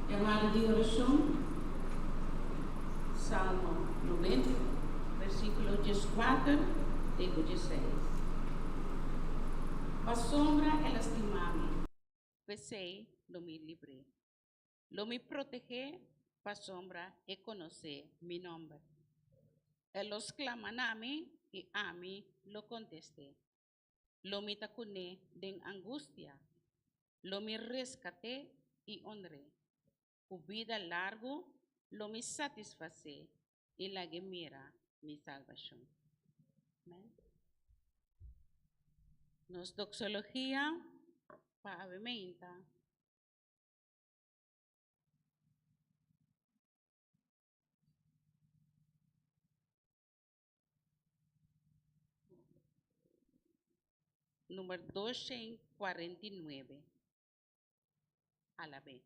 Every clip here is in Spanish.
Llamado de oración, Salmo 90, versículo 14 e 16. A sombra é lastimar-me, pensei, lo me livré. Lo me protege, pa sombra e conocer mi nombre. Los claman a mí y a mí lo contesté. Lo me tacuné de angustia. Lo me rescaté y honré. Cu vida largo, lo me satisfacé y la que mira mi salvación. Amén. Nos doxología pavimenta. Número 249. A la vez.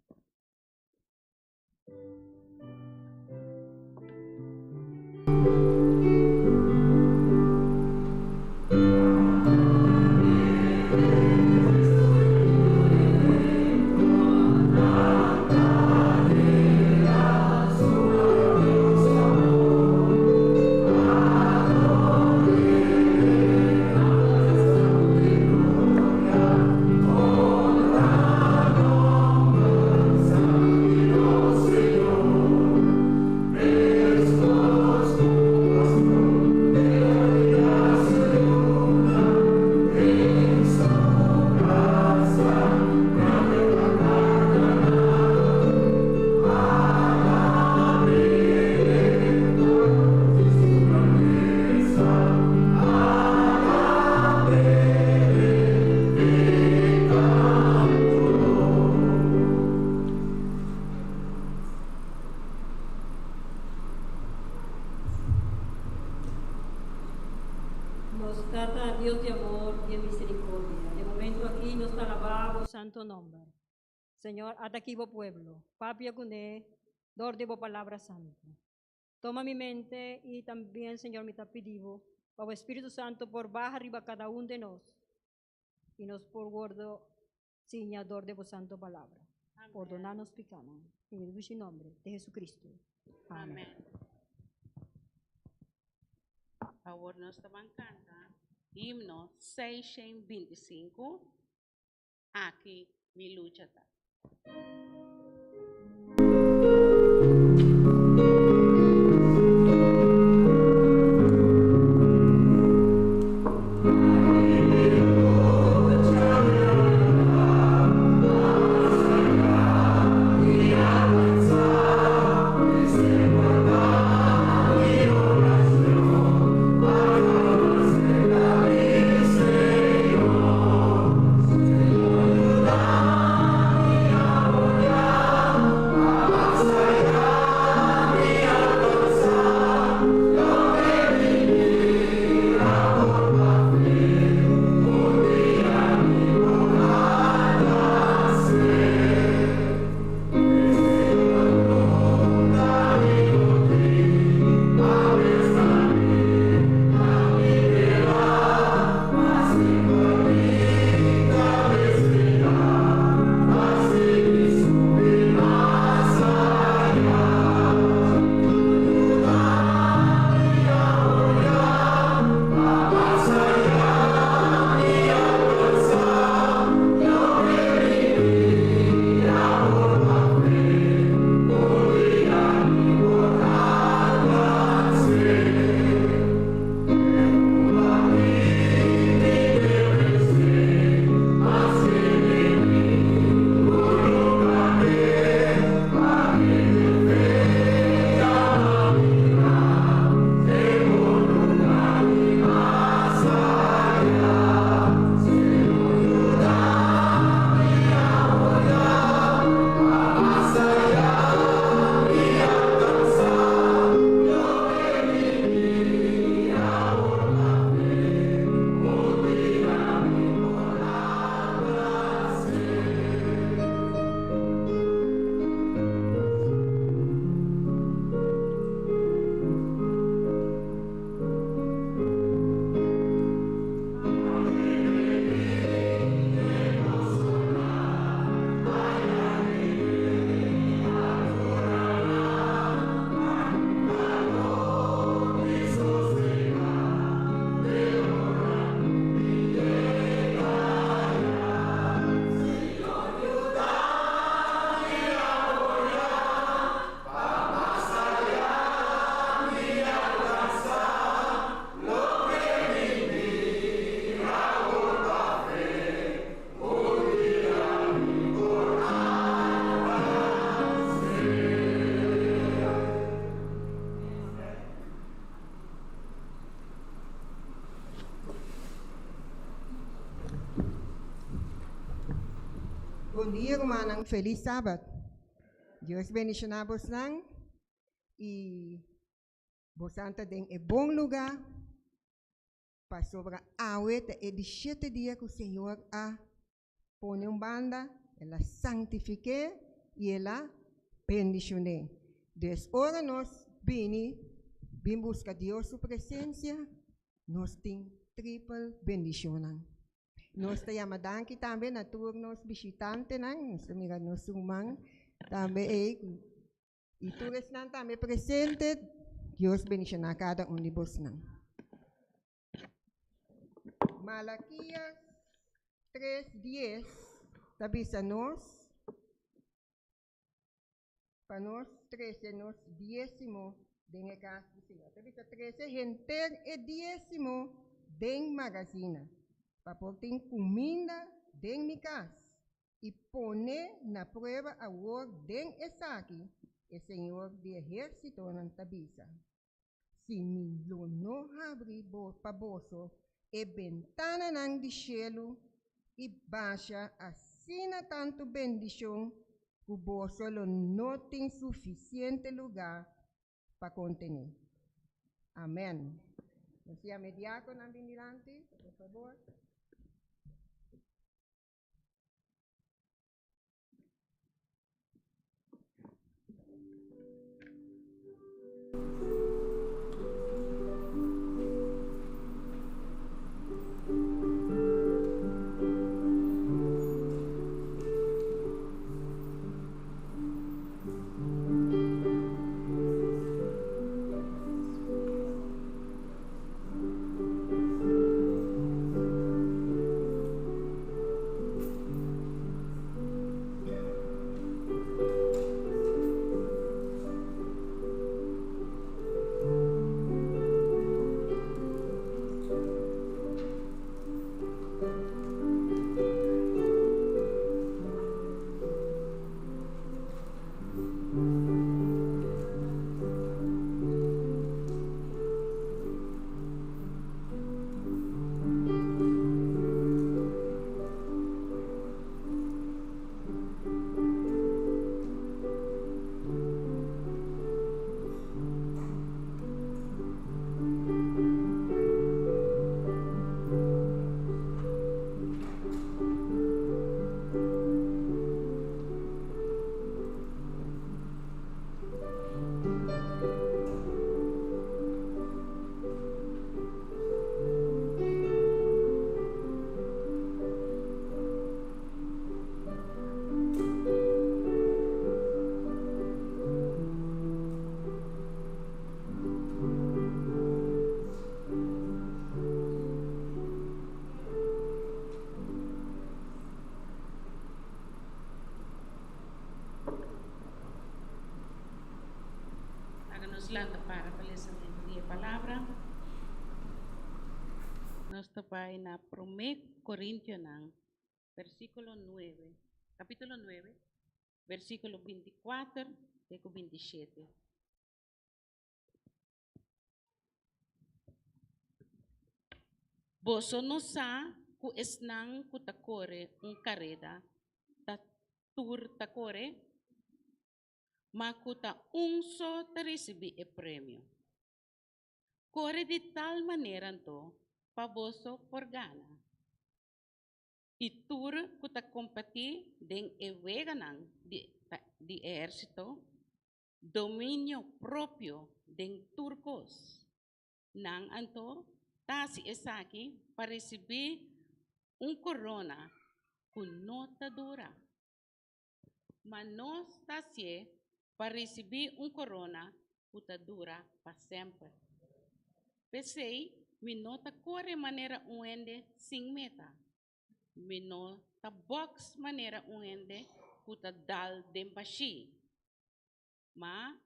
Señor, hasta aquí vos pueblo, papia cuné, dor de vos palabra santa. Toma mi mente y también, Señor, mi tapidivo, para Espíritu Santo, por baja arriba cada uno de nos, y nos por gordo, señador de vos santo palabra. Amén. Perdonarnos picamos, en el dulce nombre de Jesucristo. Amén. Ahora nos estaban cantando himno 625, aquí mi lucha está. Señor, bom dia, hermana. Feliz sábado. Deus bendicionar vos nang. E vos anta em bom lugar para sobra awet e de 7 dias que o Senhor a pone banda, ela santifique e ela bendicione. Des ora nós vim buscar Deus sua presença, nós tem triple bendicionan. Nós te llama danki também na turnos visitante nang, nós mira nos sumang também e todos nang também presente. Deus bendicionar cada de vos nang. Malaquias 3:10 tabisa nós para nós 13 nós 10 den casa do Senhor. Tabisa 13 gente e 10 den magazina. Para ter comida den mi casa e pone na prova a work den esaki o Senhor de exército não tabisa. Se mi lo no abri para boso e ventana nang di cielo e baixa assina tanto bendição que o boso lo não tem suficiente lugar para contener. Amém. Nos llame diácono ambindilante, por favor. Lata para falecimento de palavra. Nós trabalhamos na 1 Coríntios, versículo 9, capítulo 9, versículo 24 e 27. Boso no sa ku esnang kutakore carrera, tur takore, makuta unso te recebi e premio. Corre de tal manera to, paboso por gana. E tur kuta compati den e veganang di ejercito, dominio propio den turcos. Nang anto, tasi esaki para receber corona con nota dura. Manos tasie para receber corona que dura para sempre. Pensei, mi nota corre maneira uende sem meta. Mi nota box maneira uende que dal dempashi. Ma,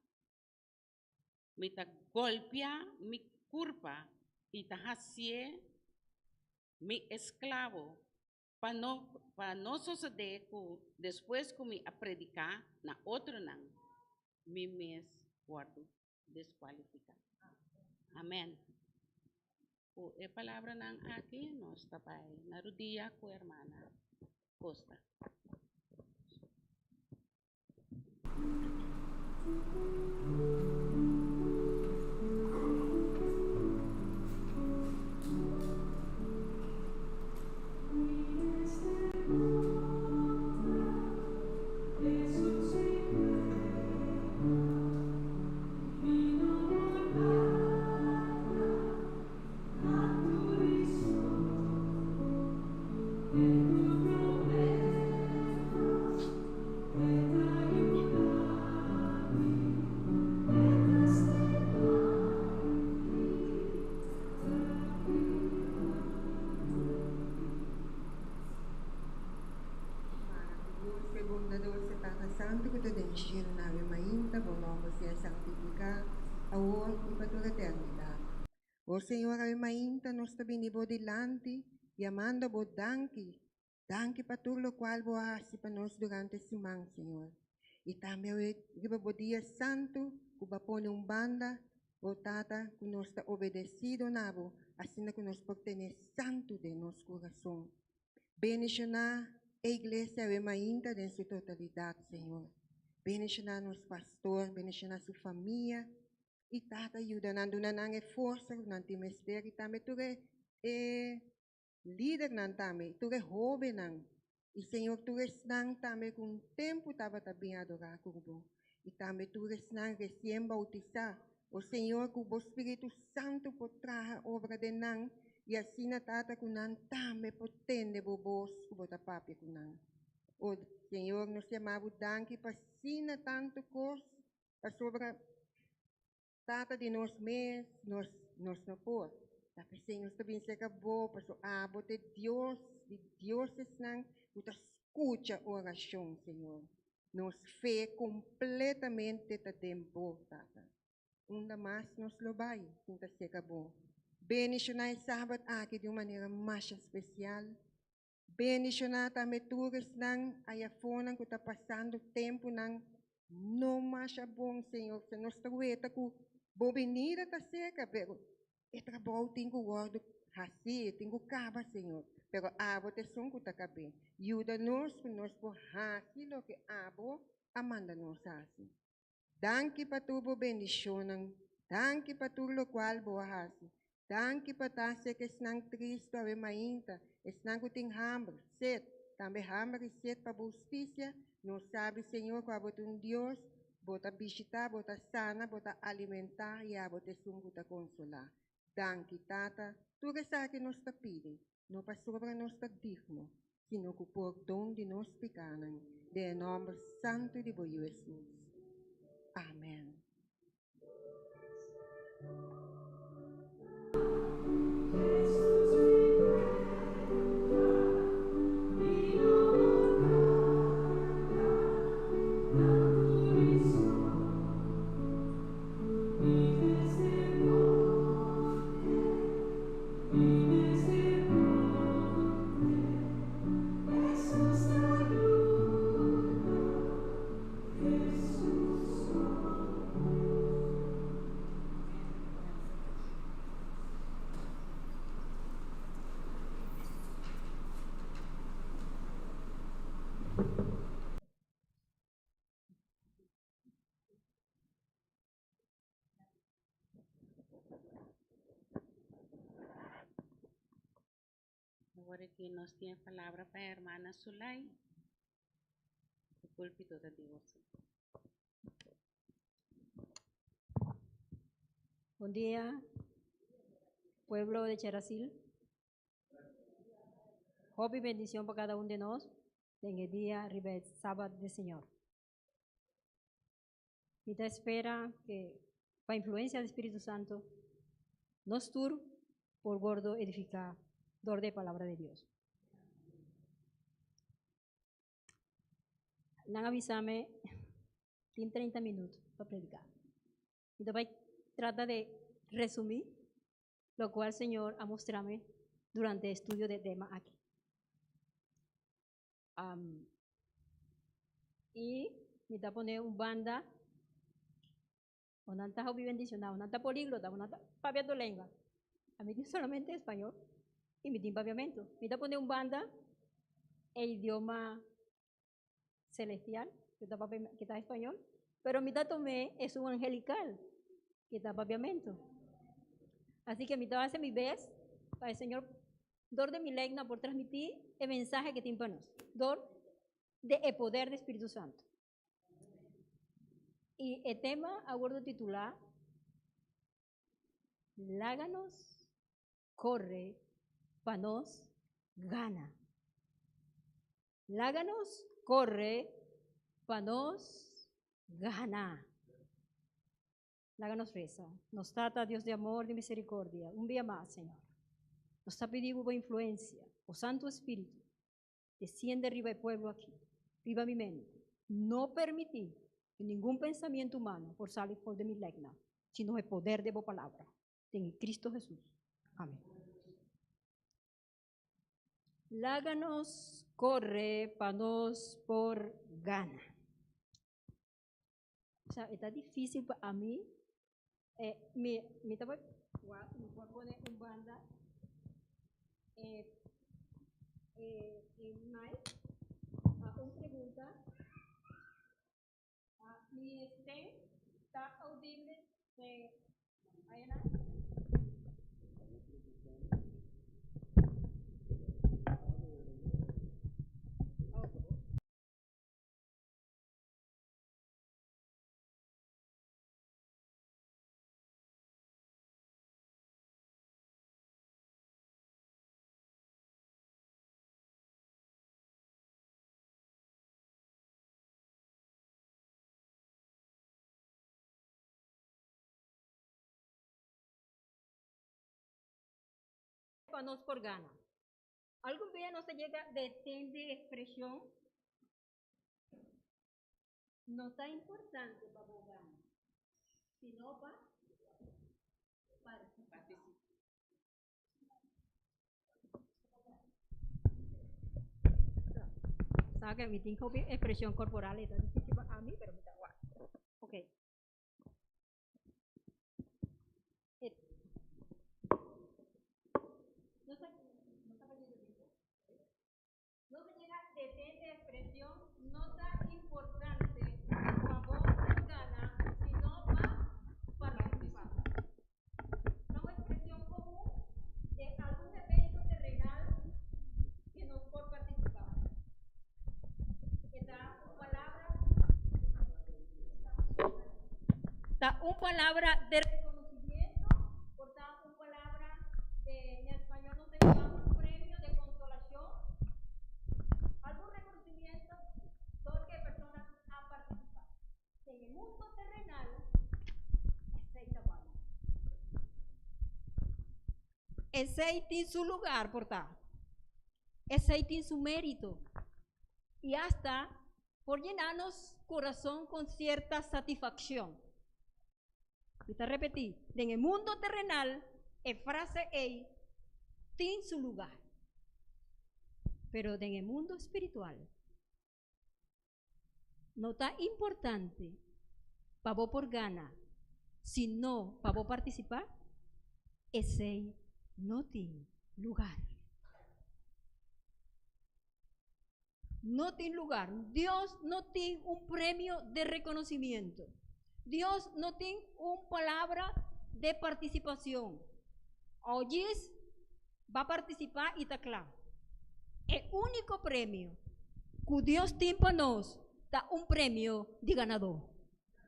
mi ta golpea mi curva e ta hasie mi esclavo. Para não suceder que depois que me predicar na outro não, me mes guardo desqualificar. Amém. A palavra não aqui nós tapai na rodia com a irmã Costa. reino nave mainta, bom nome sea santificado, ahora y para toda eternidad. Oh Senhor, ave mainta, nós também nibo dilante, e amando bo danke, danke para tudo o qual bo hace para nós durante esse semana, Senhor. E também eu bo dia santo, que ba pone banda, o tata, que nós está obedecido nabo, assim que nós podemos santo de nosso coração. Bendicionar a igreja ave mainta em sua totalidade, Senhor. Bendicionar nosso pastor, bendicionar sua família, e tata ajuda nando nanang força nanti mesberi tame ture líder nan tame ture jovem nan e Senhor ture snang tame com tempo tava também adorar curbo e tame ture snang recém bautizar o Senhor com o Espírito Santo por trazer obra de nan e assim na tata com nan tame potente bobos com bota papi com nan o Senhor nos chamava danke para sina tanto coisa para sobra tata de nós mesmos, nós não pôr. Tapi Senhor, também se acabou, pastor abo de Deus não, tu escuta a oração, Senhor. Nos fé completamente te tempo, tata. Ainda mais nos lobai, então se acabou. Bendicionar sábado aqui de uma maneira mais especial. Bendicionar também todos não, aí a fona que está passando tempo não, não mais é bom, Senhor, se nós trabalhamos com bobenira tá seca, pero é trabalho tem que guardo assim, tem que caba, Senhor. Pero abo te som que tá cabe. Ajuda-nos que nós por assim lo que abo amanda nos assim. Danke para tu bendicionan. Danke para tu lo qual bo assim. Danke para tase que snang Cristo ave mainta, snang que tem hambre, sed, também hambre e sed para justiça. Nós sabe, Senhor, que abo Deus bota visitar, bota sana, bota alimentar e a bota bota consolar. Danke, tata, tu que sabe que nos está pedindo, não para sobra nos está digno, sino que por dom de nos pecados, de nome santo de Jesus. Amém. Agora que nós temos a palavra para a irmã Sulay, o púlpito de Deus. Buen día, pueblo de Cherasil. Hope y bendición para cada uno de nosotros en el día Ribet, sábado del Señor. Y te espera que, para influencia del Espíritu Santo, nos tur por gordo edificar, dor de palabra de Dios. Nang avísame, tiene 30 minutos para predicar. Y te voy a tratar de resumir lo cual el Señor ha mostrado durante el estudio de tema aquí. Y me está poniendo un banda, una está hobby bendicionado, una está políglota, una está paviando lengua. A mí solamente español y mi tiene paviamento. Me está poniendo un banda, el idioma celestial, que está español, pero mi tomé es un angelical, que está paviamento. Así que mi hace mi vez para el Señor, dor de mi legna por transmitir el mensaje que tiene para nosotros, dor de el poder del Espíritu Santo. Y el tema, acuerdo titular, Láganos, corre, panos, gana. Láganos, corre, panos, gana. Láganos reza. Nos trata Dios de amor, de misericordia. Un día más, Señor. Nos está pidiendo influencia. O Santo Espíritu, desciende arriba el pueblo aquí. Viva mi mente. No permitir y ningún pensamiento humano por salir por de mi legna, sino el poder de vos palabra, en Cristo Jesús. Amén. Láganos corre panos por gana. O sea, está difícil para mí. Me voy a poner un banda. Mike, una pregunta. Mi está audible. Ayana. Panos por gana. ¿Algún día no se llega de expresión? No está importante para vos gana, sino para participar. Sabe que mi tengo expresión corporal, está difícil a mí, pero me da igual. Ok. No se llega de expresión, no está importante para vos gana, sino para participar. Una expresión común de algún evento terrenal que nos por participar. Está una palabra de reconocimiento, por tanto, una palabra en español no se llama un premio de consolación. Algún reconocimiento porque personas han participado. En el mundo terrenal, ese tiene su lugar, por tanto. Ese tiene su mérito. Y hasta por llenarnos corazón con cierta satisfacción. Y te repetí, en el mundo terrenal, el frase "ey" tiene su lugar. Pero en el mundo espiritual, no está importante para vos por gana, sino para vos participar, ese no tiene lugar. No tiene lugar. Dios no tiene un premio de reconocimiento. Dios no tiene una palabra de participación. Oyes, va a participar y está claro. El único premio que Dios tiene para nosotros da un premio de ganador,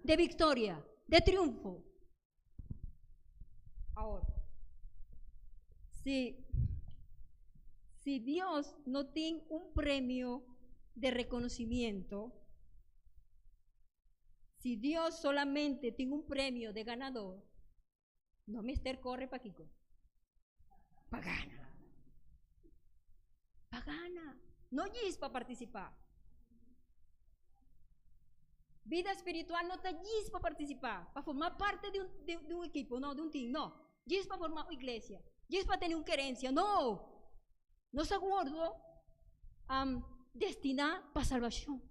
de victoria, de triunfo. Ahora, si Dios no tiene un premio de reconocimiento, si Dios solamente tiene un premio de ganador, no mister corre para Kiko. Pagana. Pagana. No es para participar. Vida espiritual no está allí para participar, para formar parte de un equipo, no, de un team, no. Es para formar una iglesia, es para tener una querencia, no. No se acuerdo destinar para salvación.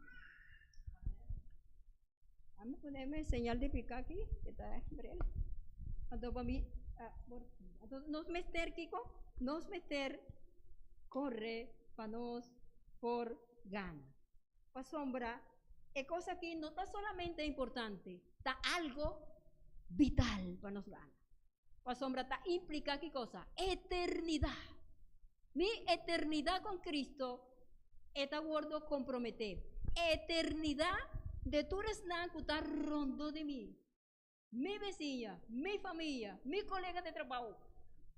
Vamos a ponerme señal de picar aquí, que está breve. Entonces, para mí, nos meter, Kiko, nos meter, corre, para nos, por gana. Para sombra, es cosa que no está solamente importante, está algo vital para nos gana. Para sombra, está implica qué cosa? Eternidad. Mi eternidad con Cristo está guardo comprometer. Eternidad de tu resnan que está rondo de mí. Mi vecina, mi familia, mi colega de trabajo.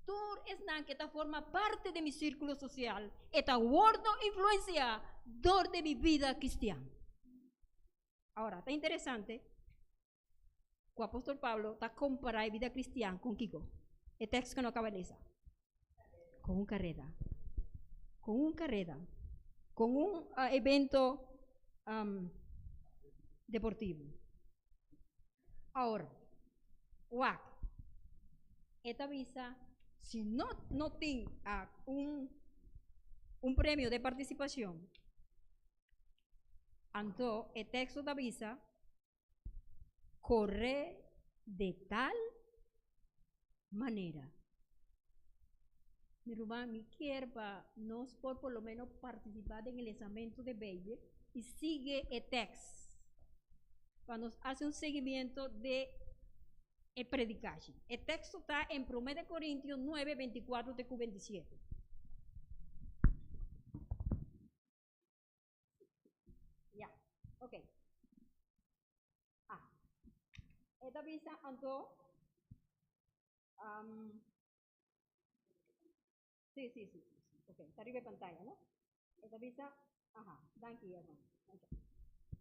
Tu resnan que está forma parte de mi círculo social. Está guardo influencia de mi vida cristiana. Ahora, está interesante. El apóstol Pablo está comparando la vida cristiana con Kiko. El texto que no acaba de leer. Con una carrera. Con una carrera. Con un evento deportivo. Ahora, WAC, esta visa, si no tiene un premio de participación, entonces el texto de visa corre de tal manera. Mi hermano, mi quiere nos por lo menos participar en el examen de baby y sigue el texto. Cuando hace un seguimiento de predicación. El texto está en 1 Corintios 9, 24 de 27. Ya, ok. Esta visa, entonces, sí. Ok, está arriba de pantalla, ¿no? Esta visa, dan aquí, hermano.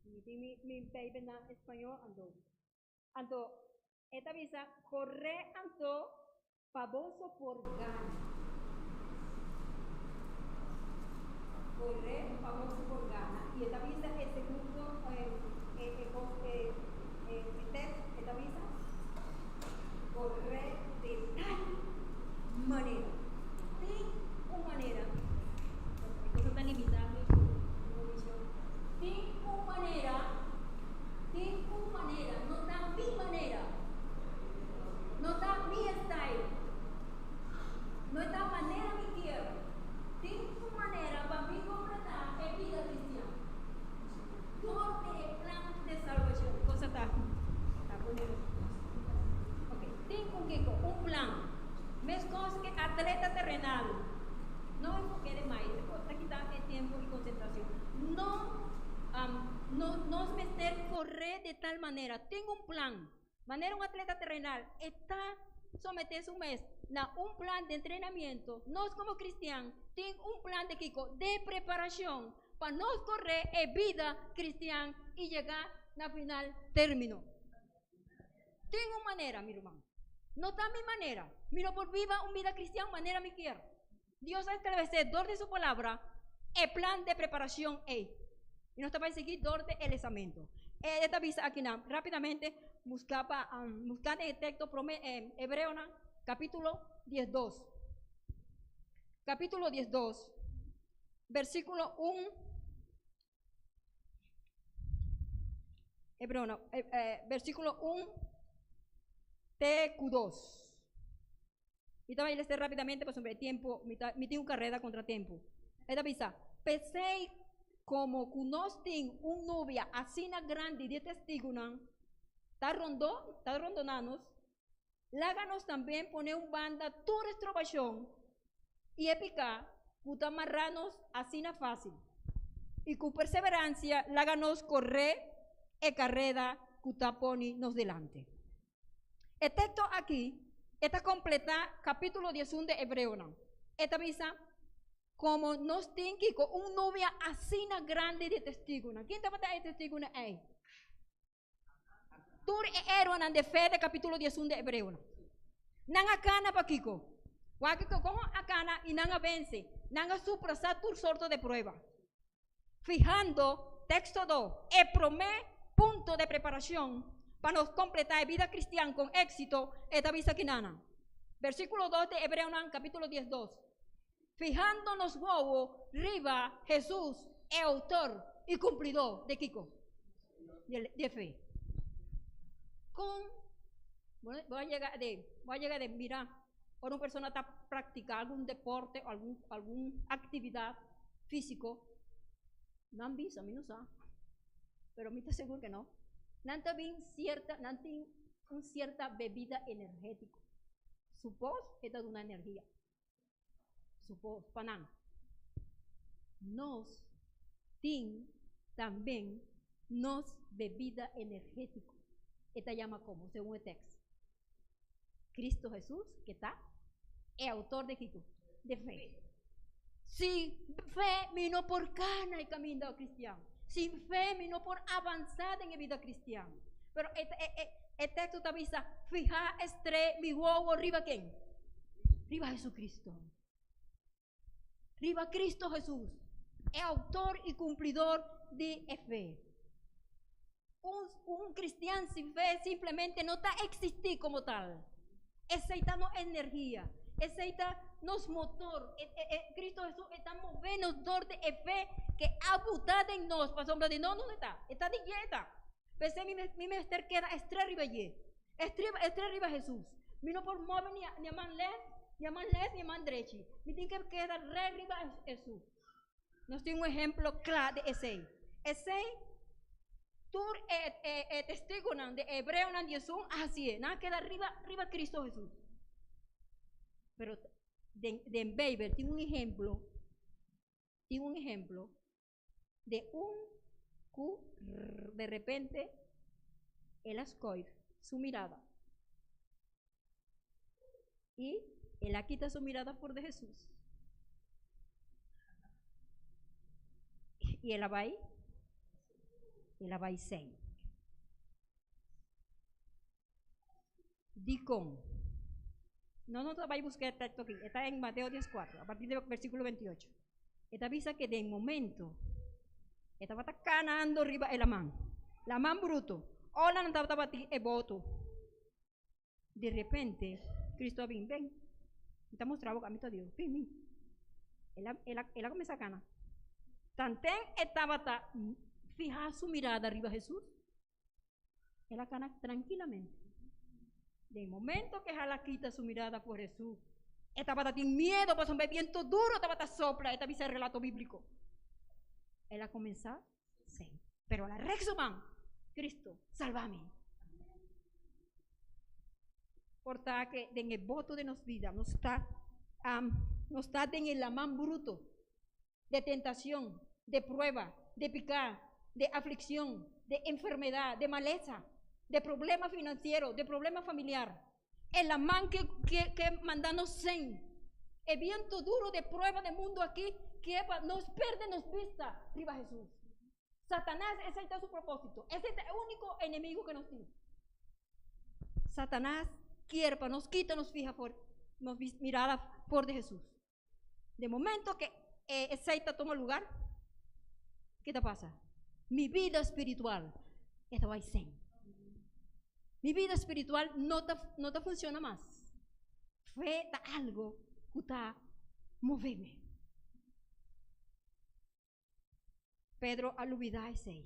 Mi paper en español, entonces, esta visa corre, entonces, famoso por gana. Corre, famoso por gana. Y esta visa, el segundo, esta visa, corre de tal manera. De una manera. Esto está limitado. De una manera, no da mi manera, no da mi style, no da manera mi quiero. De una manera, para mí completar es vida cristiana. Todo el plan de salvación. Cosa está poniendo. Ok, tengo un plan. Mes cosas que atleta terrenal. No enfoque de más, está quitando el tiempo y concentración. No me esté correr de tal manera. Tengo un plan. Manera un atleta terrenal está someterse un mes a un plan de entrenamiento. No es como cristiano. Tengo un plan de preparación para no correr en vida cristiana y llegar al final término. Tengo manera, mi hermano. No está mi manera. Miro por viva una vida cristiana, manera me quiero. Dios ha establecido de su palabra el plan de preparación y no está para seguir el examen. Esta visa aquí rápidamente buscaba buscar el texto hebreo capítulo 10:2. Capítulo 10:2, versículo 1. Hebreo versículo 1 TQ2. Y también les rápidamente, pues sobre el tiempo, mi tengo carrera contra tiempo. Esta visa, pensé como conocen un novia así grande de testigo, está rondonanos, láganos también poner un banda tu restrobación y épica, puta marranos así fácil. Y con perseverancia, láganos correr e carrera, puta poni nos delante. El texto aquí, esta completa capítulo 11 de Hebreo. Esta visa, como nos tiene con un novia así grande de testigo. ¿Quién te va a dar testigo ahí? Tú eres de fe de capítulo 11 de Hebreo. Nanga cana pa kiko. Wakiko como acana y nanga vence. Nanga suprasar tu sorto de prueba. Fijando, texto 2, el primer punto de preparación para nos completar vida cristiana con éxito, esta visa quinana. Versículo 2 de Hebreo capítulo 10:2. Fijándonos huevo, riba Jesús, el autor y cumplidor de Kiko, de fe. Voy a llegar de mirar, o una persona está practicando algún deporte o alguna actividad físico, no han visto, a mí no sabe, pero a mí te aseguro que no. No tiene cierta bebida energética. Supos, esta es una energía. Supos, panán. Nos tiene también bebida energética. Esta llama como, según el texto. Cristo Jesús, que está, es autor de Cristo, de fe. Sin fe, vino por cana y camino cristiano. Sin fe, vino por avanzar en la vida cristiana. Pero el texto te avisa, fija mi huevo, arriba quién? Arriba Jesucristo. Arriba Cristo Jesús. Es autor y cumplidor de fe. un cristiano sin fe simplemente no está existir como tal. Aceita no energía, aceita nos motor. Cristo Jesús está moviendo dor de fe que ha botado en nos. Para sombra de no está. Está de dieta. Pensé mi menester queda estre arriba allí. Estre arriba Jesús. Mi no por mover ni a man les, ni a man derechi. Mi tiene que quedar re arriba Jesús. Nos tiene un ejemplo claro de ese. Ese tur testigo de hebreo nan Jesús así es. Nada queda arriba Cristo Jesús. Pero de Baber tiene un ejemplo de un que de repente él escoge su mirada y él quita su mirada por de Jesús y él va ahí sem. Dicom. No te vais a buscar el texto aquí, está en Mateo 10:4, a partir del versículo 28. Esta avisa que de momento, estaba ganando arriba el la man bruto, hola no estaba batir el voto. De repente, Cristo ven, está mostrado a mí todo Dios, ven, él comienza a ganar. Tantén estaba fija su mirada arriba a Jesús, él la gana tranquilamente. De momento que Jala quita su mirada por Jesús, esta pata tiene miedo, pues un viento duro, esta pata sopla, esta dice el relato bíblico. Él a comenzar, sí. Pero la rexoman, Cristo, sálvame. Por tal que en el voto de nos vida, no está en el amán bruto, de tentación, de prueba, de picar, de aflicción, de enfermedad, de maleza, de problema financiero, de problema familiar. El amán que mandanos sen. El viento duro de prueba del mundo aquí que nos pierde, nos vista arriba Jesús. Satanás, ese está su propósito. Ese es el único enemigo que nos tiene. Satanás quiere para nos quita, nos fija por nos mirada por de Jesús. De momento que ese toma lugar, ¿qué te pasa? Mi vida espiritual, esta va a ser. Mi vida espiritual no te funciona más. Fue algo que está moviendo. Pedro alubida ese.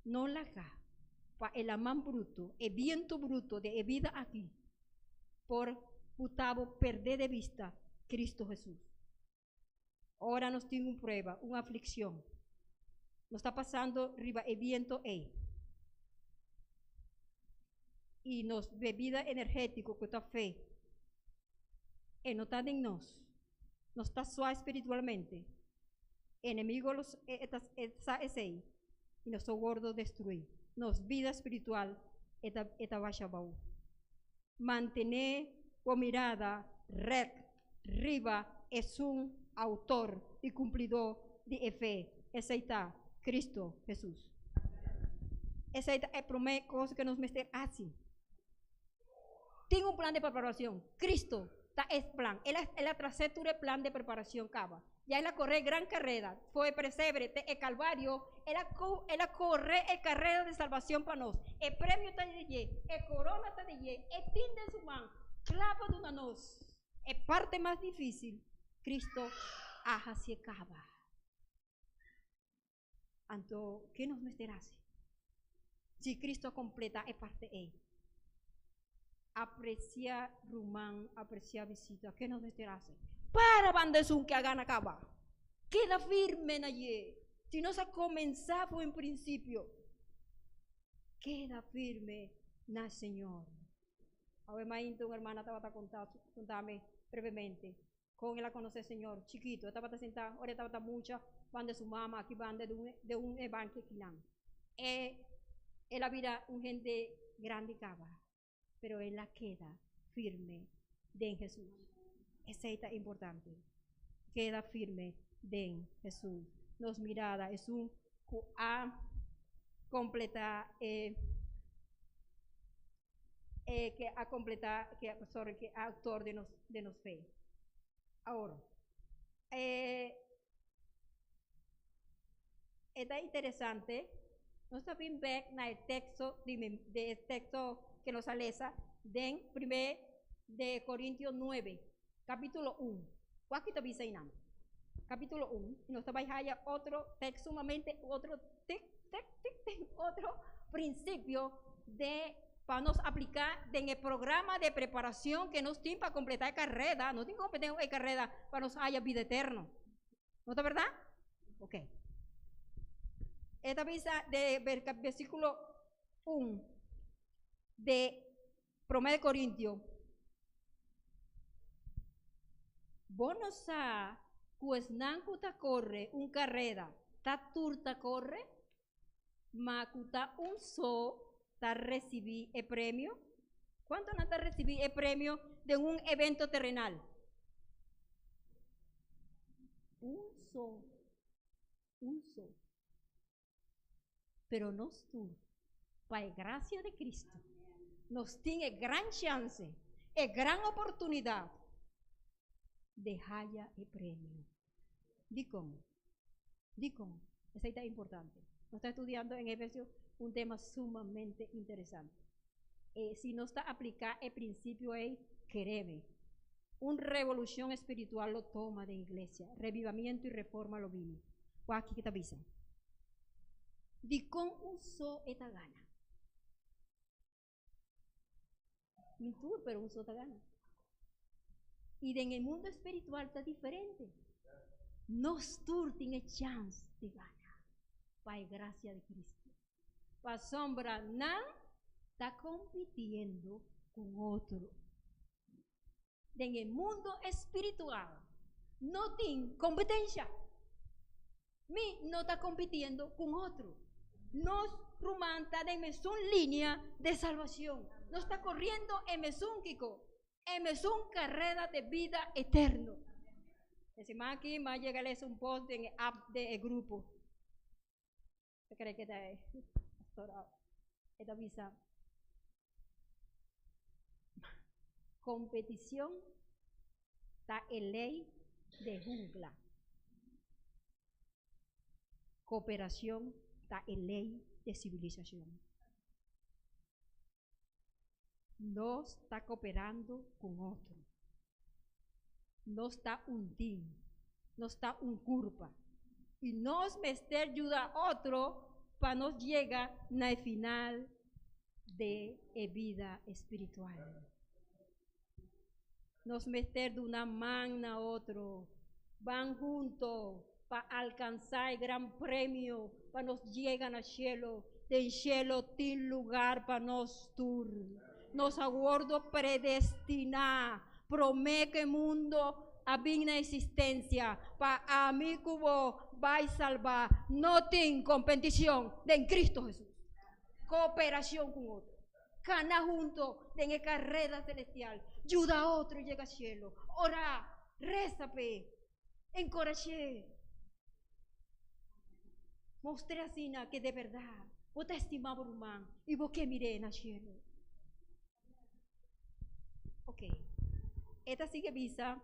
No la ca pa el amán bruto, el viento bruto de vida aquí, por putavo perder de vista Cristo Jesús. Ahora nos tiene una prueba, una aflicción. Nos está pasando arriba el viento y nos bebida energético que está fe no está en nos está suave espiritualmente enemigo está ese y nos gordo destruir nos vida espiritual esta baja baú mantener con mirada recta arriba es un autor y cumplidor de fe ese está Cristo Jesús esa es la primera cosa que nos mete así. Tiene un plan de preparación. Cristo está es plan. Él ha trazado un plan de preparación cava. Ya él ha corre gran carrera. Fue pesebre, el calvario. Él ha corre el carrera de salvación para nos. El premio está de allí. El corona está de allí. El tinte en su mano. Clava de una nos. El parte más difícil. Cristo aja se cava. Anto, ¿qué nos meterá así? Si Cristo completa es parte E. Aprecia rumán, aprecia visita. ¿Qué nos meterá así? Para bandezun que hagan acaba. Queda firme en allí. Si no se comenzaba fue en principio. Queda firme na Señor. A ver, maínto, una hermana estaba contame brevemente. Con él a conocer Señor, chiquito, estaba sentada, ahora estaba mucha, van de su mamá, aquí van de un banque quilán. Él la vida un gente grande cava, pero él la queda firme de Jesús. Esa es importante. Queda firme de Jesús. Nos mirada es un completa que autor de nos fe. Ahora, está interesante, Nós estamos bem back no texto que nos aleza, de 1 de Corintios 9, capítulo 1. ¿Cuál que te avisa ahí? Capítulo 1. Y nos vai a otro texto, sumamente otro principio para nos aplicar en el programa de preparación que nos tiene para completar la carrera. No tiene que completar la carrera para nos haya vida eterna. ¿No está verdad? Ok. Esta avisa de versículo 1 de 1 Corintios. Vos no sabes pues nancuta corre un carrera, ta turta corre, macuta un ta recibí el premio. ¿Cuánto no te recibí el premio de un evento terrenal? Un so. Pero nos tú, para la gracia de Cristo, nos tiene gran chance, gran oportunidad de hallar el premio. Dicon, esa es importante. Nos está estudiando en Efesios un tema sumamente interesante. Si no está aplicado el principio ahí, créeme, una revolución espiritual lo toma de iglesia, revivamiento y reforma lo vino. O aquí que te avisa. Dicon usó esta gana. Mintur, pero usó esta gana. Y en el mundo espiritual está diferente. Nos tiene chance de ganar. Para la gracia de Cristo. La sombra no está compitiendo con otro. En el mundo espiritual no tiene competencia. Mi no está compitiendo con otro. Nos rumanta en mesón línea de salvación. No está corriendo en mesón Kiko. En mesón carrera de vida eterno. Decimos aquí, más llegarles un post en el app del grupo. ¿Qué cree que esta visa? Competición está en ley de jungla. Cooperación está en ley de civilización. No está cooperando con otro. No está un team, no está un culpa. Y nos mester ayuda a otro para nos llegar al final de vida espiritual. Nos meter de una mano a otro, van juntos para alcanzar el gran premio, para nos llegar al cielo. Del cielo tiene lugar para nos tur. Nos aguardo predestinar. Promete el mundo a digna existencia para a mí cubo va a salvar. No tiene competición en Cristo Jesús. Cooperación con otro. Cana junto en la carrera celestial. Ayuda a otro y llega al cielo. Ora, rézape, encoraje. Mostré así que de verdad vos te estimaba humano y vos que miré en el cielo. Ok. Esta sigue visa.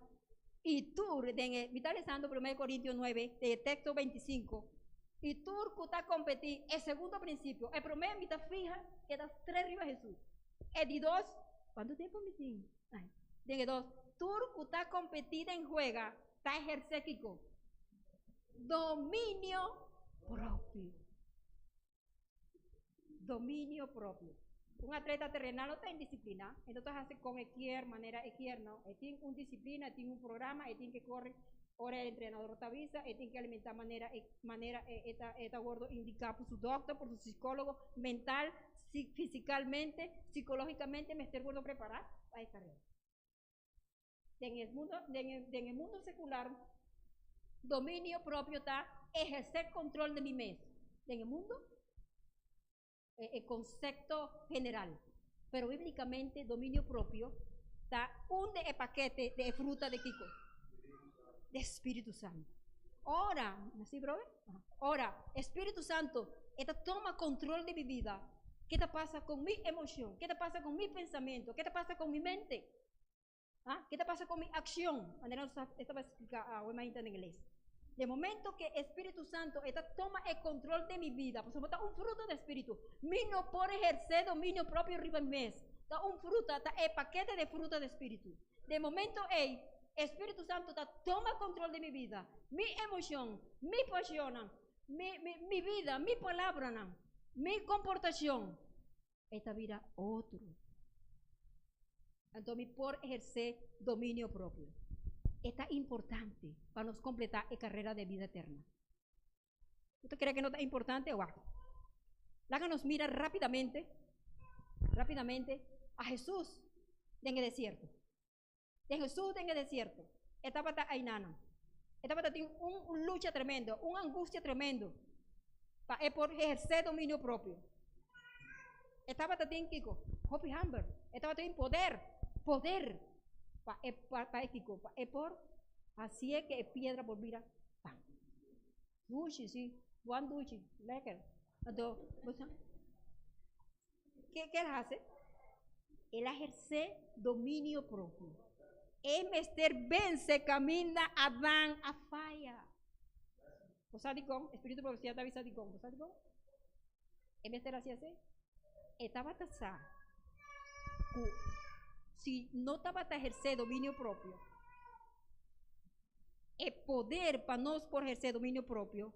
Y tú, me está leyendo 1 Corintios 9, de texto 25. Y tú está competir el segundo principio. El primero me está fija que das 3 arriba Jesús. El de 2, ¿cuánto tiempo me tiene? De 2, tú está competir en juega, está ejercético. Dominio propio. Dominio propio. Un atleta terrenal no está en disciplina, entonces hace con cualquier manera, no. Tiene una disciplina, tiene un programa, tiene que correr, ahora el entrenador te avisa, tiene que alimentar manera está gordo indicado por su doctor, por su psicólogo, mental, físicamente, psicológicamente, me esté gordo preparado para esta carrera. En el mundo secular, dominio propio está ejercer control de mi mes. En el mundo, el concepto general, pero bíblicamente dominio propio está un de paquete de fruta de Kiko, de Espíritu Santo. Ahora, ¿sí, brother? Ahora, Espíritu Santo, esta toma control de mi vida. ¿Qué te pasa con mi emoción? ¿Qué te pasa con mi pensamiento? ¿Qué te pasa con mi mente? ¿Ah? ¿Qué te pasa con mi acción? Esta va a explicar hoy más en inglés. De momento que Espíritu Santo toma el control de mi vida, pues está un fruto de Espíritu, no por ejercer dominio propio arriba en mes, está un fruto, está el paquete de fruta de Espíritu. De momento, Espíritu Santo toma control de mi vida, mi emoción, mi pasión, mi vida, mi palabra, mi comportación. Esta vida otro. Entonces, por ejercer dominio propio. Está importante para nos completar la carrera de vida eterna. ¿Usted cree que no está importante? Wow. Háganos mirar rápidamente a Jesús en el desierto. De Jesús en el desierto. Estaba Ainana. Estaba teniendo una lucha tremenda, una angustia tremenda para por ejercer dominio propio. Estaba teniendo Kiko, Hopi Hamber. Estaba teniendo poder. Por así es que piedra por mira pan. Duchi, sí, one duchi, lekker. ¿Qué él hace? Él ejerce dominio propio. El mester vence, camina, Adán, a falla. ¿Vos sabés con? Espíritu profecía te avisa con. ¿Vos sabés con? El mester así hace. Estaba tasado. Si no estaba a ejercer dominio propio, el poder para nos por ejercer dominio propio,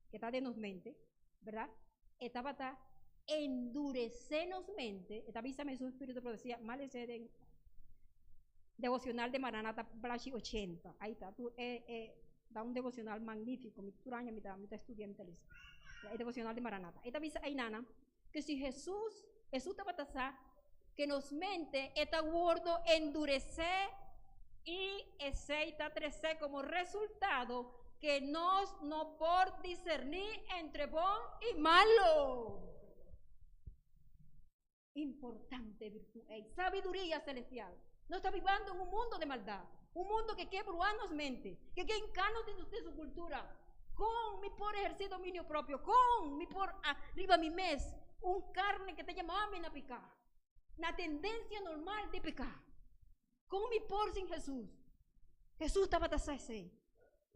que está de nos mente, ¿verdad? Estaba a endurecernos mente, estaba avísame su espíritu de profecía, mal de devocional de Maranata, Blashi 80, ahí está, tú, da un devocional magnífico, mi turaña, mi estudiante, el devocional de Maranata. Ahí está avisa ahí nana, que si Jesús estaba a que nos mente está gordo endurecer y aceita crecer como resultado que nos no por discernir entre bon y malo. Importante virtud, sabiduría celestial. No está viviendo en un mundo de maldad, un mundo que quiere bruarnos mente, que encarna de su cultura, con mi por ejercer dominio propio, con mi por arriba mi mes, un carne que te llamaba a picar. La tendencia normal de pecar. Con mi por sin Jesús. Jesús estaba a ese.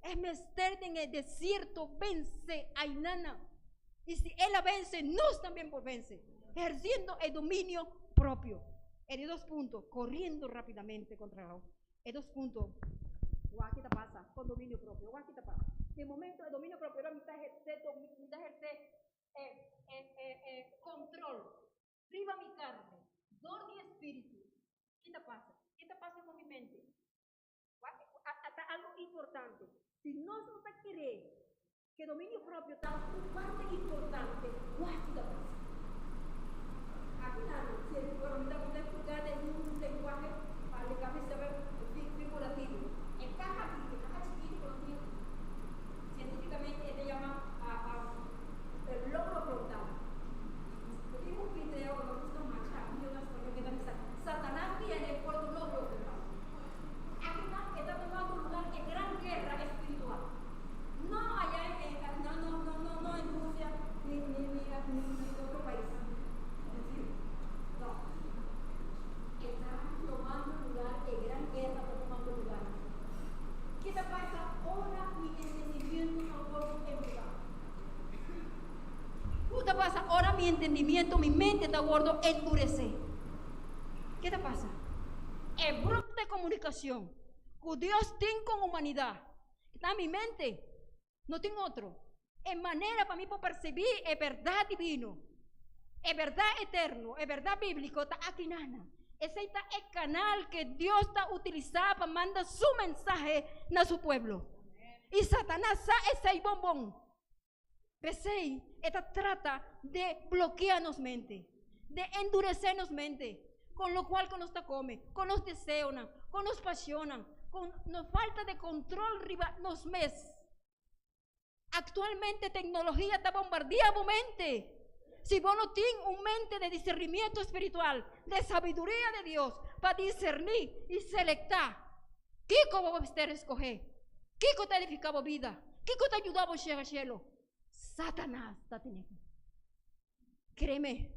Es menester en el desierto vence a Ainana. Y si él la vence, nos también por vence. Ejerciendo el dominio propio. En 2 puntos, corriendo rápidamente contra él. En 2 puntos. ¿Qué te pasa? Con dominio propio. ¿Qué te pasa? De momento el dominio propio era mitad ejercer control. Riva mi carne. Dor mi espíritu. ¿Qué te pasa? ¿Qué te pasa con mi mente? Hasta algo importante. Si no se cree que dominio propio está una parte importante, ¿qué te pasa? Aquí nada, si el programa está explicado en un lenguaje para el cabeza figurativo. Encaja chiquito con los niños. Científicamente se llama el lóbulo frontal. Yo tengo un video que me gusta más. Satanás viene por tu lóbulo frontal. Aquí está tomando lugar en gran guerra espiritual. No allá no en Rusia ni en otro país. No. Está tomando lugar en gran guerra, está tomando lugar. ¿Qué te pasa? Ahora mi entendimiento no puedo enfocar. ¿Qué te pasa? Ahora mi entendimiento, mi mente está gordo, endurece. ¿Qué te pasa? El grupo de comunicación que Dios tiene con humanidad está en mi mente, no tengo otro. En manera para mí por percibir es verdad divino, es verdad eterno, es verdad bíblico, está aquí nana. Ese está el canal que Dios está utilizando para mandar su mensaje a su pueblo. Y Satanás sabe ese bombón. Pesei, esta trata de bloquearnos mente, de endurecernos mente. Con lo cual con nos come, con nos deseos, con nos pasionan, con nos falta de control nos mes. Actualmente tecnología está bombardeando mente. Si vos no tienes un mente de discernimiento espiritual, de sabiduría de Dios, para discernir y selectar, ¿qué como vos a escoger? ¿Qué te edificaba vida? ¿Qué te ayudaba a llegar al cielo? Satanás está teniendo. Créeme,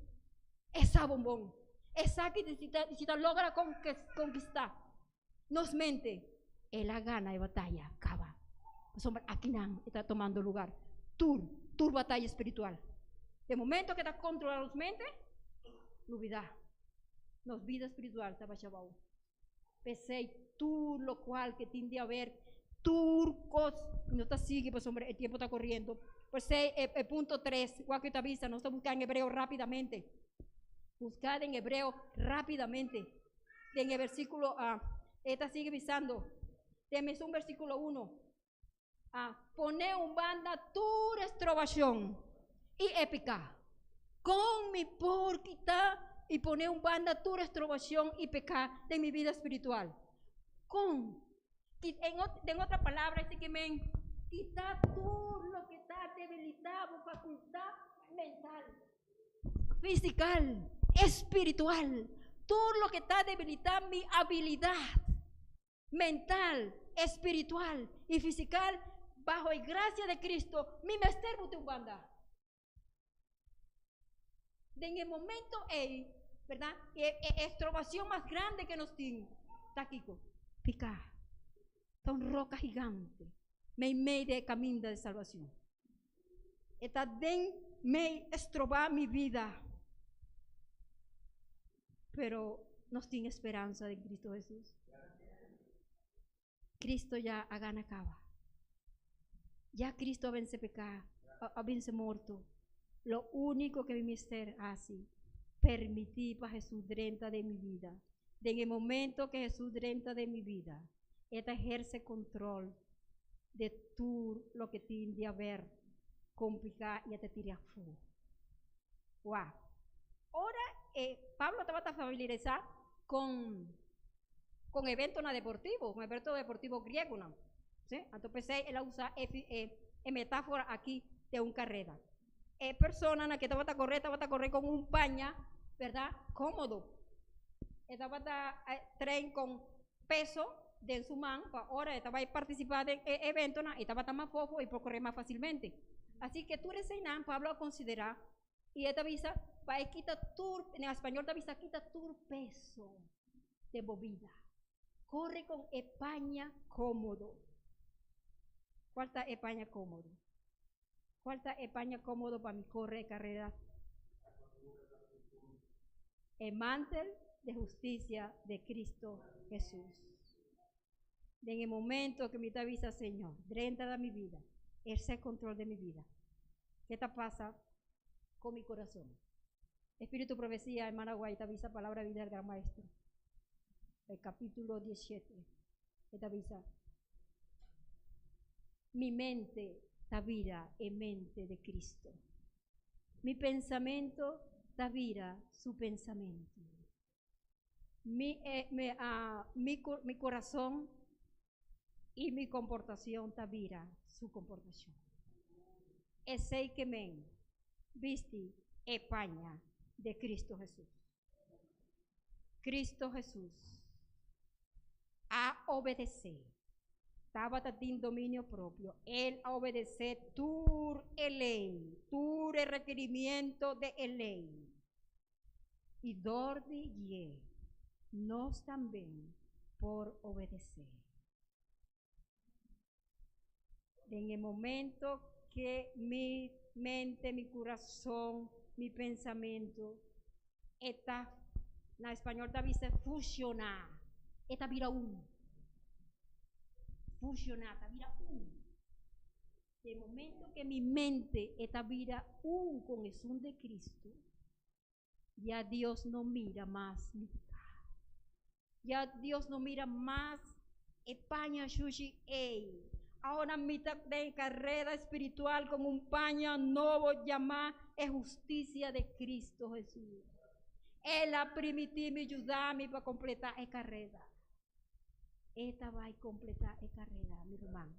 esa bombón. Esa que si te logra conquistar, nos mente, él la gana de batalla, acaba. Pues hombre, aquí no está tomando lugar. Tur batalla espiritual. De momento que está controlando las mentes, novidad. Nos vida espiritual, estaba chavao. Pensé, lo cual que tiende a ver, turcos, no te sigue, pues hombre, el tiempo está corriendo. Pues el punto 3, igual que te avisa, no está buscando en hebreo rápidamente. Buscad en hebreo rápidamente. En el versículo, esta sigue avisando. Deme un versículo 1. Pone un banda tu estrobación y épica. Con mi porquita y pone un banda tu estrobación y pecar de mi vida espiritual. En otra palabra, dice que me quita tú lo que está debilitado, facultad mental, física, espiritual, todo lo que está debilitando mi habilidad mental, espiritual y física, bajo la gracia de Cristo, mi mester te banda. En el momento, ¿verdad? Estrobación más grande que nos tiene, está aquí, pica, está una roca gigante, me de camino de salvación. Está me estrobar mi vida, pero nos tiene esperanza en Cristo Jesús. Cristo ya ha ganado acaba. Ya Cristo ha vencido pecado, ha vencido muerto. Lo único que mi mister hace, permitir para Jesús dentro de mi vida. En el momento que Jesús dentro de mi vida, esta ejerce control de todo lo que tiene de haber, complicar y te tira fuego. Wow. Ahora, Pablo estaba familiarizado con eventos deportivos, con eventos deportivos griegos, ¿no? ¿Sí? Entonces, él usa metáfora aquí de una carrera. Persona que estaba a correr con un paña, ¿verdad? Cómodo. Estaba a tren con peso de su mano, ahora estaba a participar en eventos y estaba más fofo y por correr más fácilmente. Así que tú eres Seinan, Pablo a considerar, y esta visa, para quitar en español, esta visa quita tu peso de bobida. Corre con España cómodo. ¿Cuál está España cómodo? ¿Cuál está España cómodo para mi correr carrera? El mantel de justicia de Cristo Jesús. En el momento que me te avisa, Señor, dentro de mi vida, ese control de mi vida. ¿Qué te pasa con mi corazón? Espíritu Profecía, hermana Guay, te avisa palabra de vida del gran maestro. El capítulo 17. Esta avisa. Mi mente está vida en mente de Cristo. Mi pensamiento está vida su pensamiento. Mi corazón y mi comportación está vida su comportación. Ese que men viste España de Cristo Jesús. Cristo Jesús a obedecer. Estaba teniendo dominio propio. Él a obedecer tu ley, tu requerimiento de ley. Y dordi ye, nos también por obedecer. En el momento que mi mente, mi corazón, mi pensamiento está, en español también dice fusionar, está vira uno. Fusionada, mira de momento que mi mente está vida con el son de Cristo, ya Dios no mira más mi pecado. Ya Dios no mira más España, Shushi, ahora mitad de carrera espiritual con un paño nuevo llamado es justicia de Cristo Jesús. Él ha permitido ayudarme para completar esta carrera. Esta va a completar la carrera, mi hermano.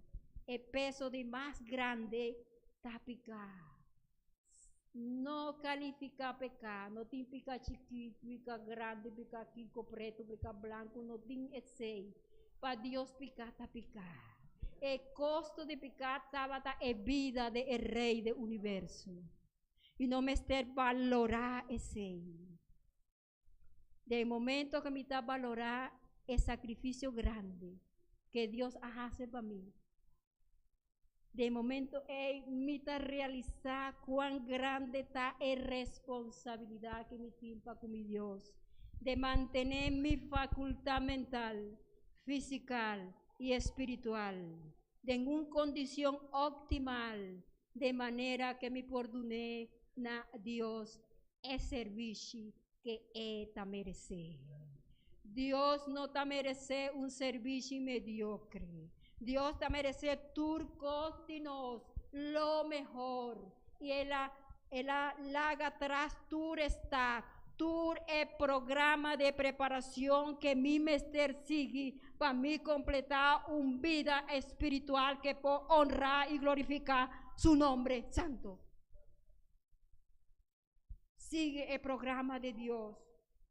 El peso de más grande está picar. No califica pecar, no tiene picar chiquito, picar grande, picar quico preto, picar blanco, no tiene ese. Para Dios picar está picar. El costo de picar estaba en vida del Rey del universo. Y no me esté valorar ese. De momento que me está valorar el sacrificio grande que Dios hace para mí. De momento, me está realizar cuán grande está la responsabilidad que me timpa con mi Dios, de mantener mi facultad mental, física y espiritual en una condición optimal, de manera que me perdone a Dios el servicio que Él merece. Dios no te merece un servicio mediocre. Dios te merece turcos dinos lo mejor. Y Él haga atrás tur está. Tur el programa de preparación que mi mester sigue para mí completar una vida espiritual que pueda honrar y glorificar su nombre santo. Sigue el programa de Dios.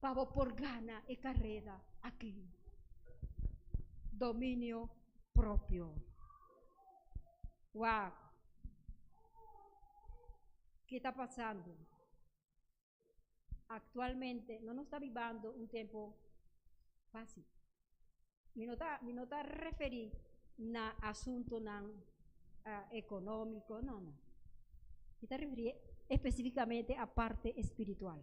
Para por gana y carrera aquí. Dominio propio. Wow. ¿Qué está pasando? Actualmente no nos está viviendo un tiempo fácil. Me no está referir a asuntos económicos, no. Me está refiriendo específicamente a parte espiritual.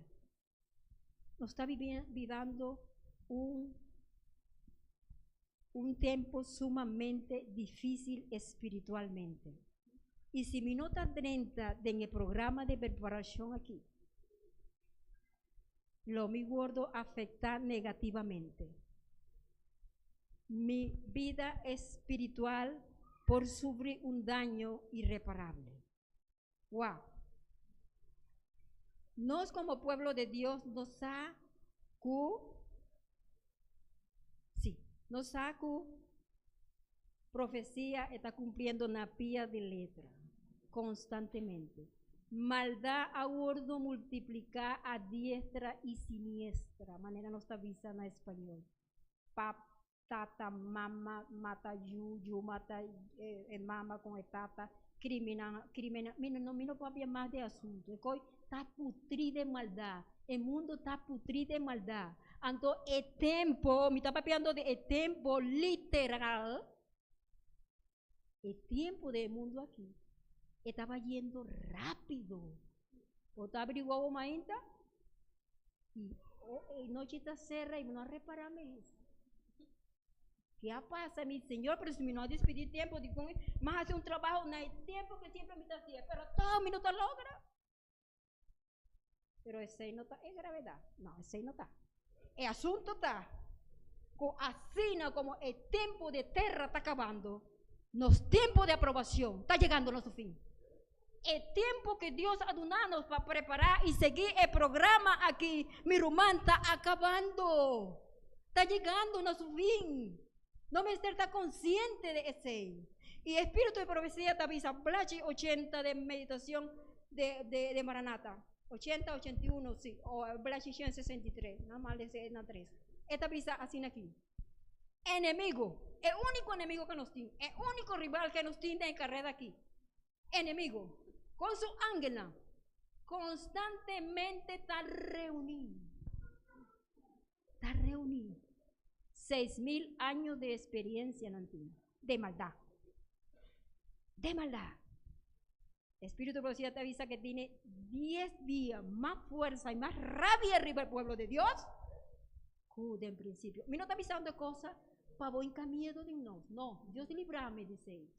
Nos está viviendo un tiempo sumamente difícil espiritualmente. Y si mi nota 30 en el programa de preparación aquí, lo mi gordo afecta negativamente. Mi vida espiritual por sufrir un daño irreparable. Wow. Nos como pueblo de Dios nos profecía está cumpliendo una pía de letra constantemente. Maldad a gordo multiplicar a diestra y siniestra. Manera nos avisa en español. Pap, tata, mama, mata yu mata mama con tata. Criminal. No puedo más de asunto. Está putrido de maldad. El mundo está putrido de maldad. Entonces, el tiempo, me está papeando de el tiempo literal. El tiempo del mundo aquí estaba yendo rápido. ¿Vos averiguado mainta? Y noche está cerrada y no reparame eso. ¿Qué pasa, mi Señor? Pero si me no despedir tiempo, digo, más hace un trabajo, no hay tiempo que siempre me está haciendo, pero todo minuto logra. Pero ese no está, es gravedad. No, ese no está. El asunto está, así como el tiempo de tierra está acabando, los tiempos de aprobación está llegando a su fin. El tiempo que Dios ha donado para preparar y seguir el programa aquí, mi rumán está acabando. Está llegando a su fin. No me está consciente de ese. Y espíritu de profecía te avisa, Blachi 80 de meditación de Maranata. 80, 81, sí, o Blachi 63, nada más de 3. Esta avisa así aquí. Enemigo, el único enemigo que nos tiene, el único rival que nos tiene en carrera aquí. Enemigo, con su ángela, constantemente está reunido. Está reunido. 6,000 años de experiencia en Antina, de maldad. De maldad. El Espíritu de Profecía te avisa que tiene 10 días más fuerza y más rabia arriba del pueblo de Dios. Que en principio. Me no está avisando cosas para vos miedo de no. Dios librame, dice.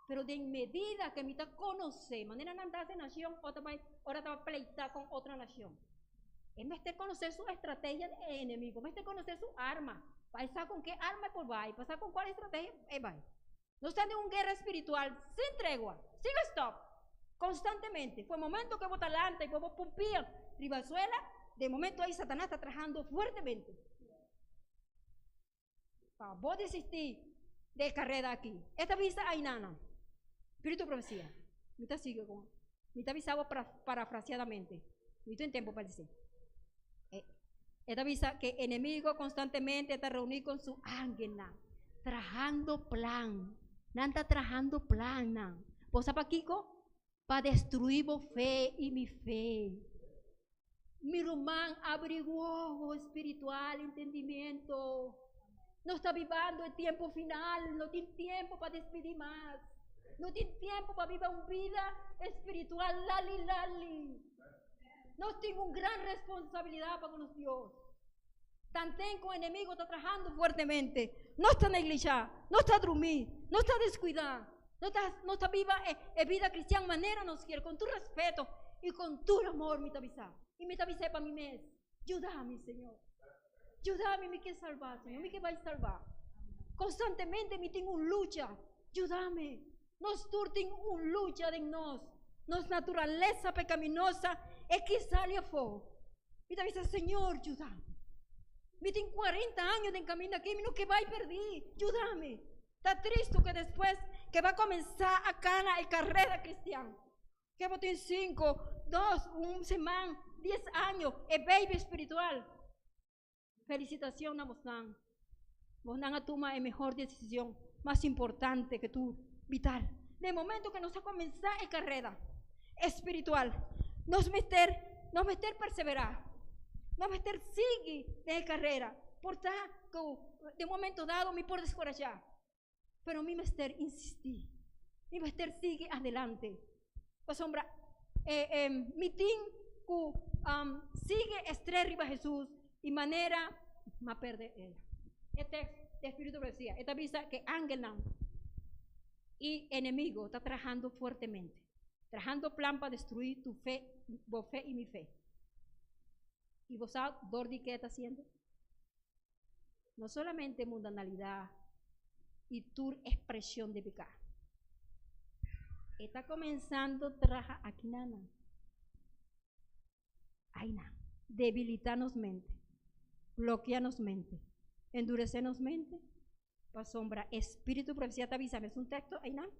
Pero de medida que me está conocer, manera de andar de nación, ahora te va a pleitar con otra nación. Él me está conocer su estrategia de enemigo, me está conocer su arma. Pasar con qué arma por va, pasar con cuál estrategia va. No está en una guerra espiritual sin tregua, sin stop, constantemente. Fue el momento que vos talante y vos pumpían Rivazuela, de momento ahí Satanás está trabajando fuertemente. Para vos desistir de carrera aquí. Esta visa hay nana. Espíritu de profecía. Me está sigue con. Me está avisado parafraseadamente. Me estoy en tiempo para decir. Esta visa que enemigo constantemente está reunido con su ángel, trabajando plan. Nanta trabajando plan. ¿Vos sabés, Kiko? Para destruir mi fe y mi fe. Mi román abrigó espiritual, entendimiento. No está viviendo el tiempo final, no tiene tiempo para despedir más. No tiene tiempo para vivir una vida espiritual, lali. No tengo una gran responsabilidad para con Dios. Tantén con el enemigo está trabajando fuertemente. No está negligida, no está dormida, no está descuidada, no está viva en vida cristiana manera nos quiere, con tu respeto y con tu amor, mi tabisa. Y mi tabisa para mi mes. Ayúdame, Señor. Ayúdame, me quiere salvar, Señor, me que va a salvar. Constantemente me tengo una lucha. Ayúdame. Nos turten una lucha de nos. Nos naturaleza pecaminosa es que sale a fuego. Mi tabisa, Señor, ayúdame. Me tengo 40 años de camino aquí, no que va a perder. Ayúdame. Está triste que después que va a comenzar acá la carrera cristiana. Que vos tenés 5, 2, 1 semana, 10 años, es baby espiritual. Felicitación a vos. Vos a tomar la mejor decisión, más importante que tu vital. De momento que nos ha comenzado la carrera espiritual, nos meter perseverar. Nos meter sigue de carrera. Por tanto, de un momento dado me por descorajar. Pero mi meter insistir. Mi meter sigue adelante. Pues sombra, mi team sigue estrella Jesús y manera ma perder él. Este espíritu decía, esta visa que ángel y enemigo está trabajando fuertemente, trabajando plan para destruir tu fe, vos fe y mi fe. ¿Y vos sabés qué está haciendo? No solamente mundanalidad y tu expresión de pecado. Está comenzando a trabajar aquí nada. Ahí nada. Debilitarnos mente, bloquearnos mente, endurecernos mente, para sombra, espíritu, profecía, te avisa, es un texto, ahí nada.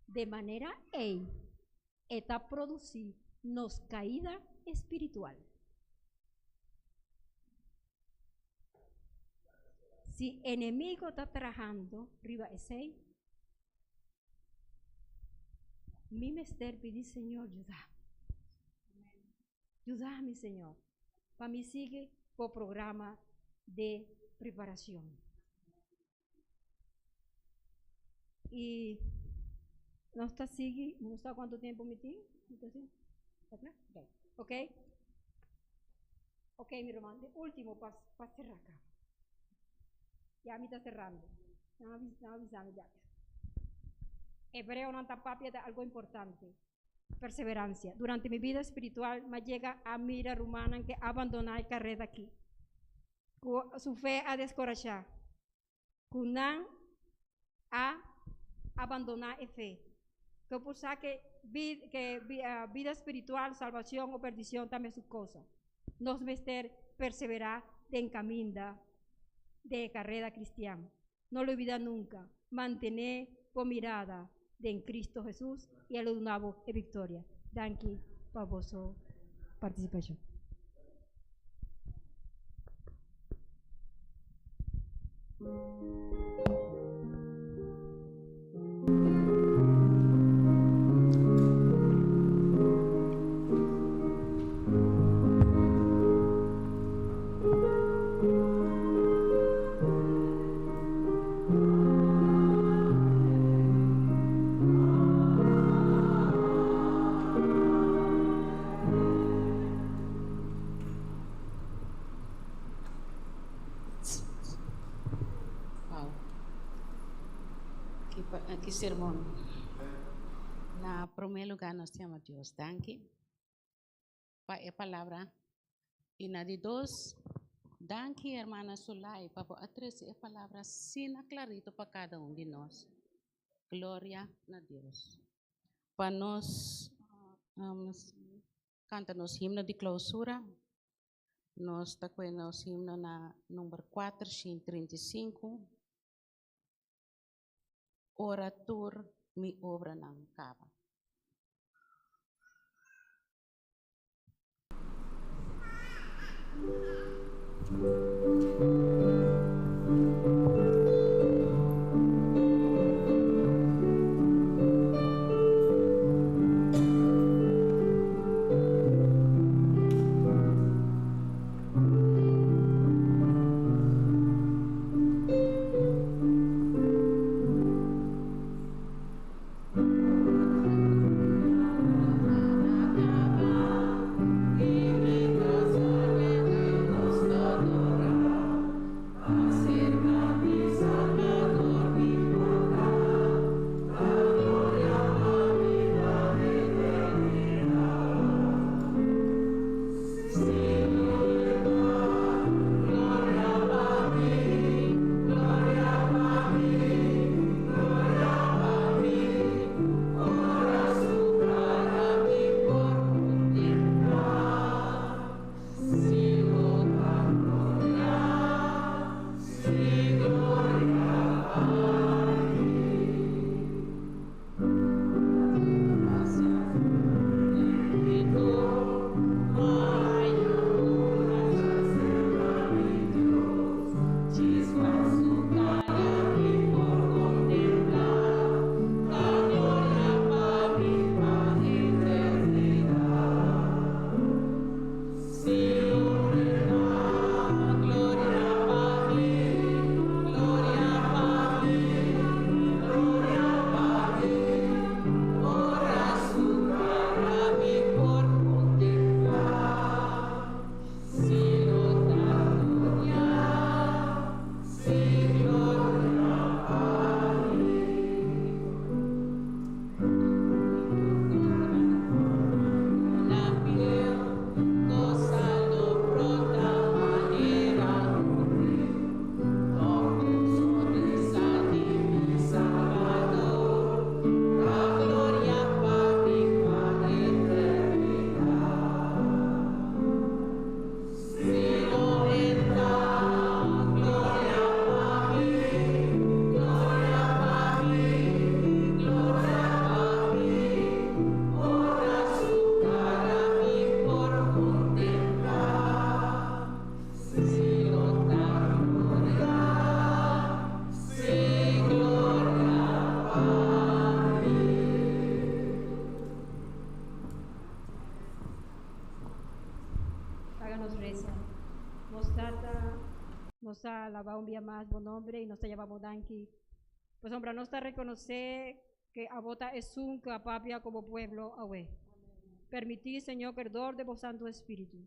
De manera está producir nos caída espiritual. Si enemigo está trabajando, arriba ese, mi mester pedir, Señor, ayúdame, Señor. Para mí sigue por programa de preparación. Y no está sigue, no está cuánto tiempo mi tiene. Ok, mi hermano, de último para cerrar acá. Ya me está cerrando. No avisando ya. Hebreo no está papi de algo importante. Perseverancia. Durante mi vida espiritual me llega a mira rumana que abandonar la carrera aquí. Su fe a descorachar. Kunan a abandonar la fe. Que por que vida espiritual, salvación o perdición también es su cosa. Nos meter perseverar de encaminda de carrera cristiana. No lo olvida nunca. Mantener por mirada de en Cristo Jesús y el nuevo de victoria. Thank you for vuestra participación. Aqui sermão. Na primeiro lugar, nós temos Deus. Danke. Para a palavra. E na de dois, danke, irmã Solai, para a três, a palavra sina clarito para cada de nós. Glória a Deus. Para nós, canta nos himno de clausura. Nós está com nos himno na número 435. Orator mi obra ng kaba. pobreza. Nos ha alabado un día más buen nombre y nos ha llevado danki. Pues hombre, nos está reconocer que abota es un capapia como pueblo awe. Permití, Señor, que el don de vos Santo Espíritu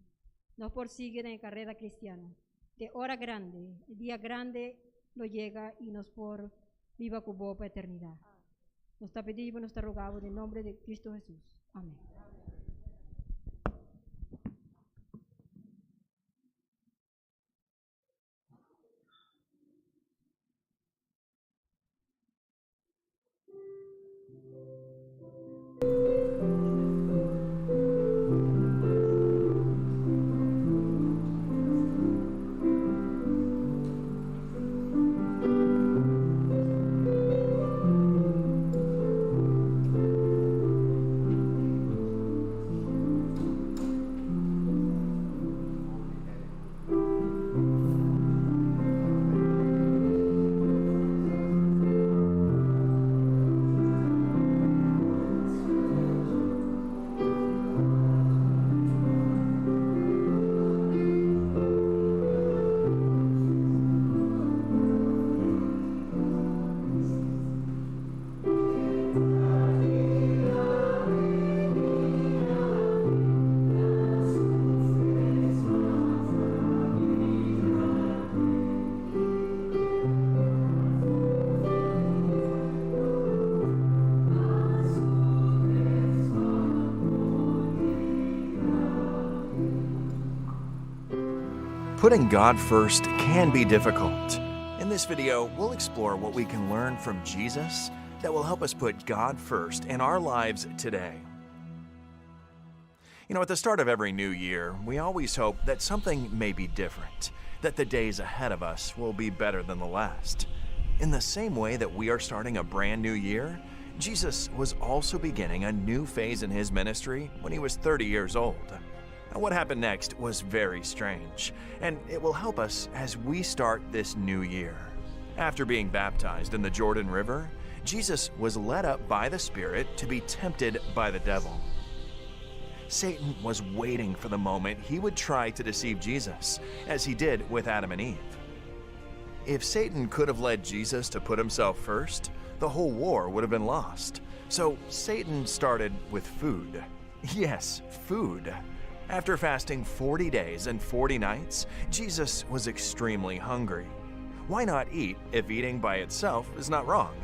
nos persigue en la carrera cristiana. De hora grande, el día grande nos llega y nos por viva cubo para eternidad. Nos está pedimos, nos está rogado en el nombre de Cristo Jesús. Amén. Putting God first can be difficult. In this video, we'll explore what we can learn from Jesus that will help us put God first in our lives today. You know, at the start of every new year, we always hope that something may be different, that the days ahead of us will be better than the last. In the same way that we are starting a brand new year, Jesus was also beginning a new phase in his ministry when he was 30 years old. Now, what happened next was very strange, and it will help us as we start this new year. After being baptized in the Jordan River, Jesus was led up by the Spirit to be tempted by the devil. Satan was waiting for the moment he would try to deceive Jesus, as he did with Adam and Eve. If Satan could have led Jesus to put himself first, the whole war would have been lost. So Satan started with food. Yes, food. After fasting 40 days and 40 nights, Jesus was extremely hungry. Why not eat if eating by itself is not wrong?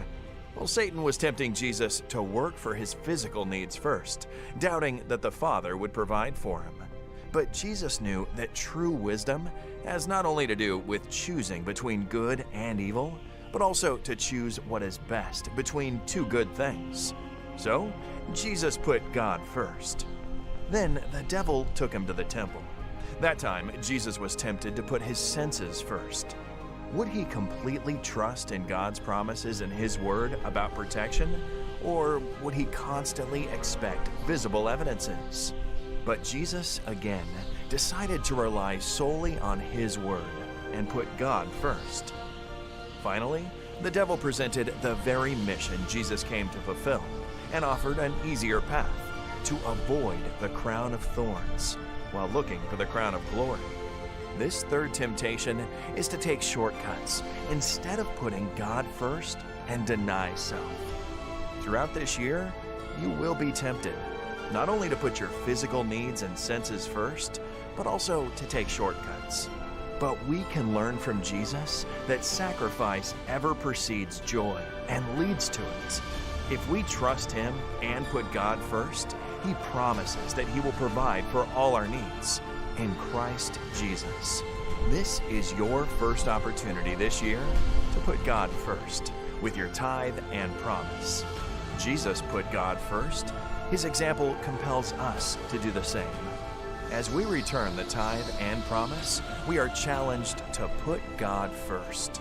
Well, Satan was tempting Jesus to work for his physical needs first, doubting that the Father would provide for him. But Jesus knew that true wisdom has not only to do with choosing between good and evil, but also to choose what is best between two good things. So, Jesus put God first. Then the devil took him to the temple. That time, Jesus was tempted to put his senses first. Would he completely trust in God's promises and his word about protection, or would he constantly expect visible evidences? But Jesus, again, decided to rely solely on his word and put God first. Finally, the devil presented the very mission Jesus came to fulfill and offered an easier path: to avoid the crown of thorns while looking for the crown of glory. This third temptation is to take shortcuts instead of putting God first and deny self. Throughout this year, you will be tempted, not only to put your physical needs and senses first, but also to take shortcuts. But we can learn from Jesus that sacrifice ever precedes joy and leads to it. If we trust him and put God first, he promises that he will provide for all our needs in Christ Jesus. This is your first opportunity this year to put God first with your tithe and promise. Jesus put God first. His example compels us to do the same. As we return the tithe and promise, we are challenged to put God first.